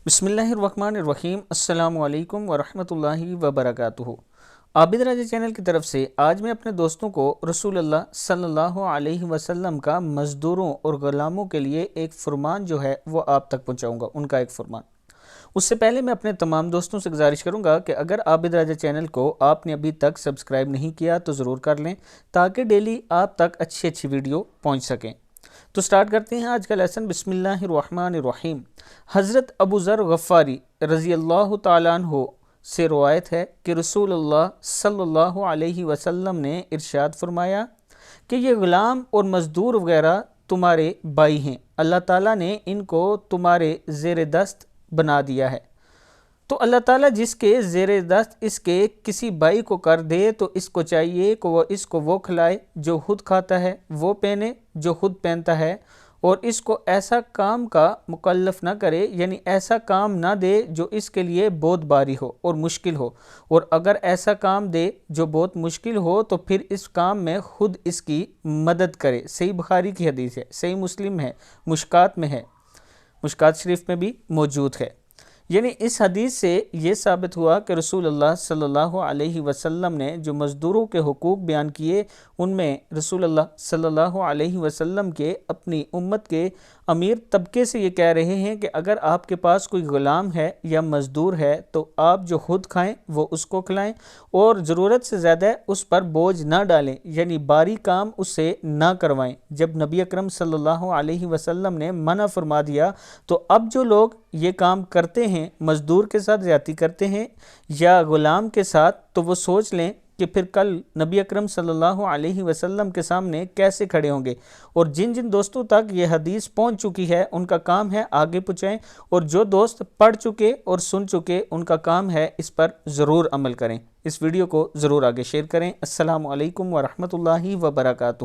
बिस्मिल्लाहिर्रहमानिर्रहीम। अस्सलामु अलैकुम वरहमतुल्लाहि वबरकातुहू। आबिद राजा चैनल की तरफ से आज मैं अपने दोस्तों को रसूलुल्लाह सल्लल्लाहु अलैहि वसल्लम का मज़दूरों और ग़ुलामों के लिए एक फ़रमान जो है वो आप तक पहुंचाऊंगा, उनका एक फ़रमान। उससे पहले मैं अपने तमाम दोस्तों से गुजारिश करूंगा कि अगर आबिद राजा चैनल को आपने अभी तक सब्सक्राइब नहीं किया तो ज़रूर कर लें, ताकि डेली आप तक अच्छी अच्छी वीडियो पहुँच सकें। तो स्टार्ट करते हैं आज का लेसन। बिस्मिल्लाहिर्रहमानिर्रहीम। हज़रत अबू ज़र गफ़ारी रज़ी अल्लाह ताला अन्हु से रवायत है कि रसूलुल्लाह सल्लल्लाहु अलैहि वसल्लम ने इरशाद फरमाया कि ये ग़ुलाम और मज़दूर वगैरह तुम्हारे भाई हैं, अल्लाह ताला ने इनको तुम्हारे ज़ेर दस्त बना दिया है। तो अल्लाह ताला जिसके ज़ेर दस्त इसके किसी भाई को कर दे तो इसको चाहिए कि इसको वो खिलाए जो खुद खाता है, वो पहने जो खुद पहनता है, और इसको ऐसा काम का मुकल्लफ ना करे, यानी ऐसा काम ना दे जो इसके लिए बहुत भारी हो और मुश्किल हो, और अगर ऐसा काम दे जो बहुत मुश्किल हो तो फिर इस काम में खुद इसकी मदद करे। सही बुखारी की हदीस है, सही मुस्लिम है, मुश्कात में है, मुश्कात शरीफ में भी मौजूद है। यानी इस हदीस से ये साबित हुआ कि रसूलुल्लाह सल्लल्लाहु अलैहि वसल्लम ने जो मज़दूरों के हुकूक बयान किए, उनमें रसूलुल्लाह सल्लल्लाहु अलैहि वसल्लम के अपनी उम्मत के अमीर तबके से ये कह रहे हैं कि अगर आपके पास कोई ग़ुलाम है या मज़दूर है तो आप जो खुद खाएं वो उसको खिलाएं, और ज़रूरत से ज़्यादा उस पर बोझ ना डालें, यानी भारी काम उससे ना करवाएं। जब नबी अकरम सल्लल्लाहु अलैहि वसल्लम ने मना फरमा दिया तो अब जो लोग ये काम करते हैं, मज़दूर के साथ ज़्यादती करते हैं या ग़ुलाम के साथ, तो वो सोच लें कि फिर कल नबी अकरम सल्लल्लाहु अलैहि वसल्लम के सामने कैसे खड़े होंगे। और जिन जिन दोस्तों तक ये हदीस पहुंच चुकी है उनका काम है आगे पहुँचाएँ, और जो दोस्त पढ़ चुके और सुन चुके उनका काम है इस पर ज़रूर अमल करें। इस वीडियो को ज़रूर आगे शेयर करें। अस्सलामु अलैकुम वरहमतुल्लाहि वबरकातुहू।